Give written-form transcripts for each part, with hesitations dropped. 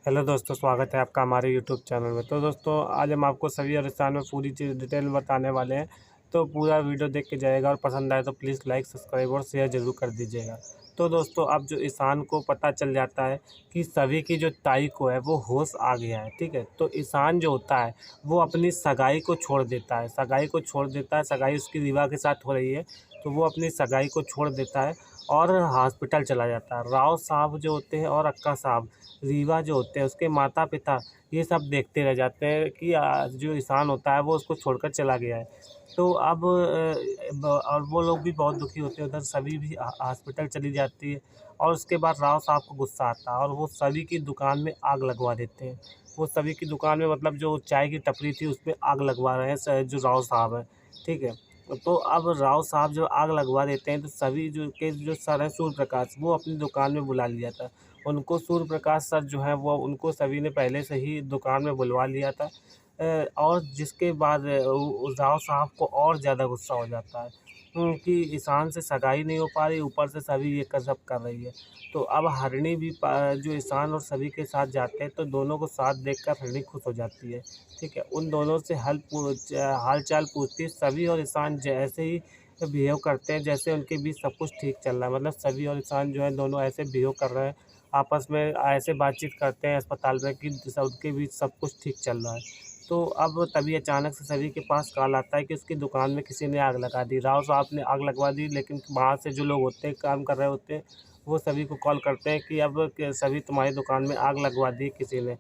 Hello दोस्तों, स्वागत है आपका हमारे यूट्यूब चैनल में। तो दोस्तों, आज हम आपको सभी और स्थान में पूरी चीज़ डिटेल में बताने वाले हैं। तो पूरा वीडियो देख के जाएगा और पसंद आए तो प्लीज़ लाइक, सब्सक्राइब और शेयर ज़रूर कर दीजिएगा। तो दोस्तों, अब जो इंसान को पता चल जाता है कि सभी की जो ताई को है वो होश आ गया है, ठीक है। तो इंसान जो होता है वो अपनी सगाई को छोड़ देता है, सगाई उसकी रीवा के साथ हो रही है, तो वो अपनी सगाई को छोड़ देता है और हॉस्पिटल चला जाता है। राव साहब जो होते हैं और अक्का साहब, रीवा जो होते हैं उसके माता पिता, ये सब देखते रह जाते हैं कि जो इंसान होता है वो उसको छोड़कर चला गया है। तो अब और वो लोग भी बहुत दुखी होते हैं, उधर सभी भी हॉस्पिटल चली जाती है। और उसके बाद राव साहब को गुस्सा आता है और वो सभी की दुकान में आग लगवा देते हैं। वो सभी की दुकान में, मतलब जो चाय की टपरी थी उसमें आग लगवा रहे हैं जो राव साहब हैं, ठीक है। तो अब राव साहब जब आग लगवा देते हैं तो सभी जो सर है सूर्य प्रकाश, वो अपनी दुकान में बुला लिया था। उनको सूर्य प्रकाश सर जो हैं वो उनको सभी ने पहले से ही दुकान में बुलवा लिया था। और जिसके बाद राव साहब को और ज़्यादा गुस्सा हो जाता है कि ईशान से सगाई नहीं हो पा रही, ऊपर से सभी ये सब कर रही है। तो अब हरिणी भी जो ईशान और सभी के साथ जाते हैं तो दोनों को साथ देखकर हरिणी खुश हो जाती है, ठीक है। उन दोनों से हाल चाल पूछती है। सभी और ईशान जैसे ही बिहेव करते हैं जैसे उनके बीच सब कुछ ठीक चल रहा है, मतलब सभी और ईशान जो है दोनों ऐसे बिहेव कर रहे हैं, आपस में ऐसे बातचीत करते हैं अस्पताल में कि सबके बीच सब कुछ ठीक चल रहा है। तो अब तभी अचानक से सभी के पास कॉल आता है कि उसकी दुकान में किसी ने आग लगा दी। राव साहब ने आग लगवा दी, लेकिन बाहर से जो लोग होते हैं, काम कर रहे होते हैं, वो सभी को कॉल करते हैं कि अब सभी तुम्हारी दुकान में आग लगवा दी किसी ने।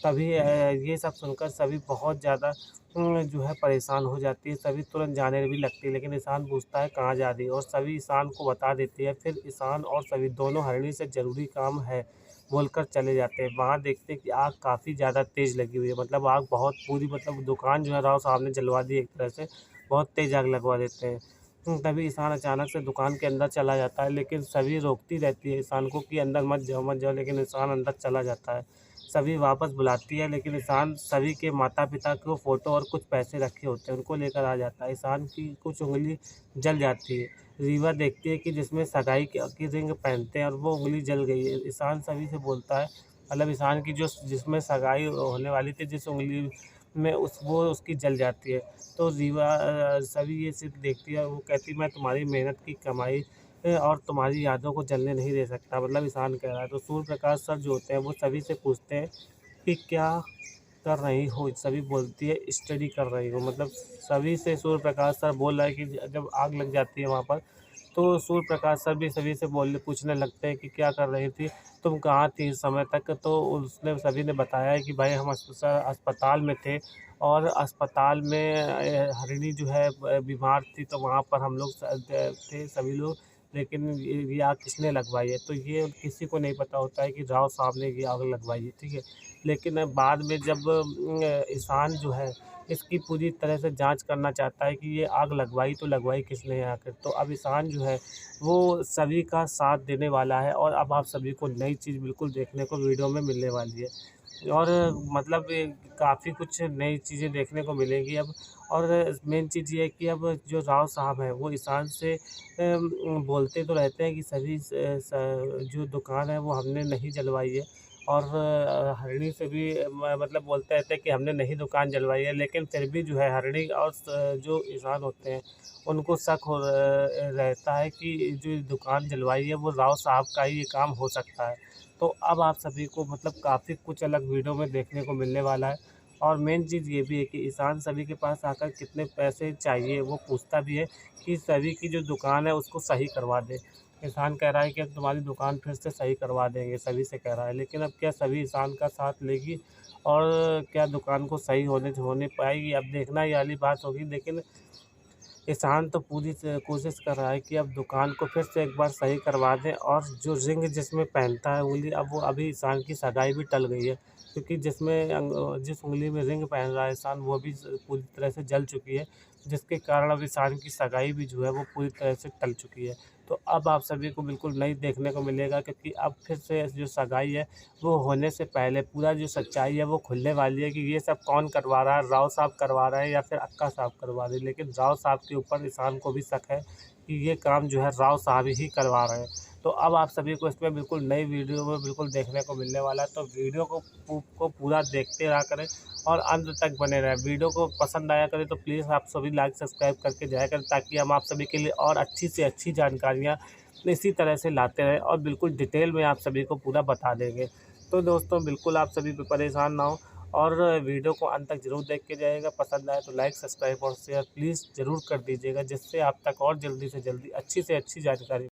तभी ये सब सुनकर सभी बहुत ज़्यादा जो है परेशान हो जाती है। सभी तुरंत जाने भी लगती है, लेकिन ईशान पूछता है कहाँ जा रही है, और सभी ईशान को बता देती है। फिर ईशान और सभी दोनों हरिणी से ज़रूरी काम है बोलकर चले जाते हैं। वहाँ देखते हैं कि आग काफ़ी ज़्यादा तेज़ लगी हुई है, मतलब आग बहुत पूरी, मतलब दुकान जो है राव साहब ने जलवा दी एक तरह से, बहुत तेज़ आग लगवा देते हैं। तभी ईशान अचानक से दुकान के अंदर चला जाता है, लेकिन सभी रोकती रहती है ईशान को कि अंदर मत जाओ मत जाओ, लेकिन ईशान अंदर चला जाता है। सभी वापस बुलाती है, लेकिन ईशान सभी के माता पिता को फ़ोटो और कुछ पैसे रखे होते हैं उनको लेकर आ जाता है। ईशान की कुछ उँगली जल जाती है। रीवा देखती है कि जिसमें सगाई की रिंग पहनते हैं और वो उँगली जल गई है। ईशान सभी से बोलता है, मतलब ईशान की जो जिसमें सगाई होने वाली थी, जिस उँगली में वो उसकी जल जाती है। तो रीवा सभी ये सिर्फ देखती है, वो कहती है मैं तुम्हारी मेहनत की कमाई और तुम्हारी यादों को जलने नहीं दे सकता, मतलब ईशान कह रहा है। तो सूर्य प्रकाश सर जो होते हैं वो सभी से पूछते हैं कि क्या कर रही हो? सभी बोलती है स्टडी कर रही हूँ, मतलब सभी से सूर्य प्रकाश सर बोल रहा है कि जब आग लग जाती है वहाँ पर, तो सूर्य प्रकाश सर भी सभी से पूछने लगते हैं कि क्या कर रही थी, तुम कहाँ थी इस समय तक? तो उसने सभी ने बताया है कि भाई हम अस्पताल में थे, और अस्पताल में हरिणी जो है बीमार थी, तो वहाँ पर हम लोग थे सभी लोग। लेकिन ये आग किसने लगवाई है, तो ये किसी को नहीं पता होता है कि राव साहब ने ये आग लगवाई है, ठीक है। लेकिन बाद में जब ईशान जो है इसकी पूरी तरह से जांच करना चाहता है कि ये आग लगवाई तो लगवाई किसने है आखिर, तो अब ईशान जो है वो सभी का साथ देने वाला है। और अब आप सभी को नई चीज़ बिल्कुल देखने को वीडियो में मिलने वाली है, और मतलब काफ़ी कुछ नई चीज़ें देखने को मिलेंगी अब। और मेन चीज़ ये है कि अब जो राव साहब हैं वो ईशान से बोलते तो रहते हैं कि सभी जो दुकान है वो हमने नहीं जलवाई है, और हरिणी से भी मतलब बोलते रहते हैं कि हमने नहीं दुकान जलवाई है, लेकिन फिर भी जो है हरिणी और जो ईशान होते हैं उनको शक रहता है कि जो दुकान जलवाई है वो राव साहब का ही ये काम हो सकता है। तो अब आप सभी को मतलब काफ़ी कुछ अलग वीडियो में देखने को मिलने वाला है। और मेन चीज़ ये भी है कि ईशान सभी के पास आकर कितने पैसे चाहिए वो पूछता भी है कि सभी की जो दुकान है उसको सही करवा दे। ईशान कह रहा है कि अब तुम्हारी दुकान फिर से सही करवा देंगे, सभी से कह रहा है। लेकिन अब क्या सभी ईशान का साथ लेगी, और क्या दुकान को सही होने पाएगी, अब देखना ही वाली बात होगी। लेकिन ईशान तो पूरी कोशिश कर रहा है कि अब दुकान को फिर से एक बार सही करवा दें, और जो रिंग जिसमें पहनता है उँगली, अब वो अभी ईशान की सगाई भी टल गई है, क्योंकि जिस उँगली में रिंग पहन रहा है ईशान वो भी पूरी तरह से जल चुकी है, जिसके कारण अब ईशान की सगाई भी जो है वो पूरी तरह से टल चुकी है। तो अब आप सभी को बिल्कुल नई देखने को मिलेगा, क्योंकि अब फिर से जो सगाई है वो होने से पहले पूरा जो सच्चाई है वो खुलने वाली है कि ये सब कौन करवा रहा है, राव साहब करवा रहे हैं या फिर अक्का साहब करवा रहे हैं। लेकिन राव साहब के ऊपर इंसान को भी शक है कि ये काम जो है राव साहब ही करवा रहे हैं। तो अब आप सभी को इसमें बिल्कुल नई वीडियो में बिल्कुल देखने को मिलने वाला है, तो वीडियो को पूरा देखते रहा करें और अंत तक बने रहें। वीडियो को पसंद आया करें तो प्लीज़ आप सभी लाइक सब्सक्राइब करके जाया करें, ताकि हम आप सभी के लिए और अच्छी से अच्छी जानकारियाँ इसी तरह से लाते रहें और बिल्कुल डिटेल में आप सभी को पूरा बता देंगे। तो दोस्तों बिल्कुल आप सभी परेशान ना हो और वीडियो को अंत तक ज़रूर देख के जाइएगा। पसंद आए तो लाइक सब्सक्राइब और शेयर प्लीज़ ज़रूर कर दीजिएगा, जिससे आप तक और जल्दी से जल्दी अच्छी से अच्छी जानकारी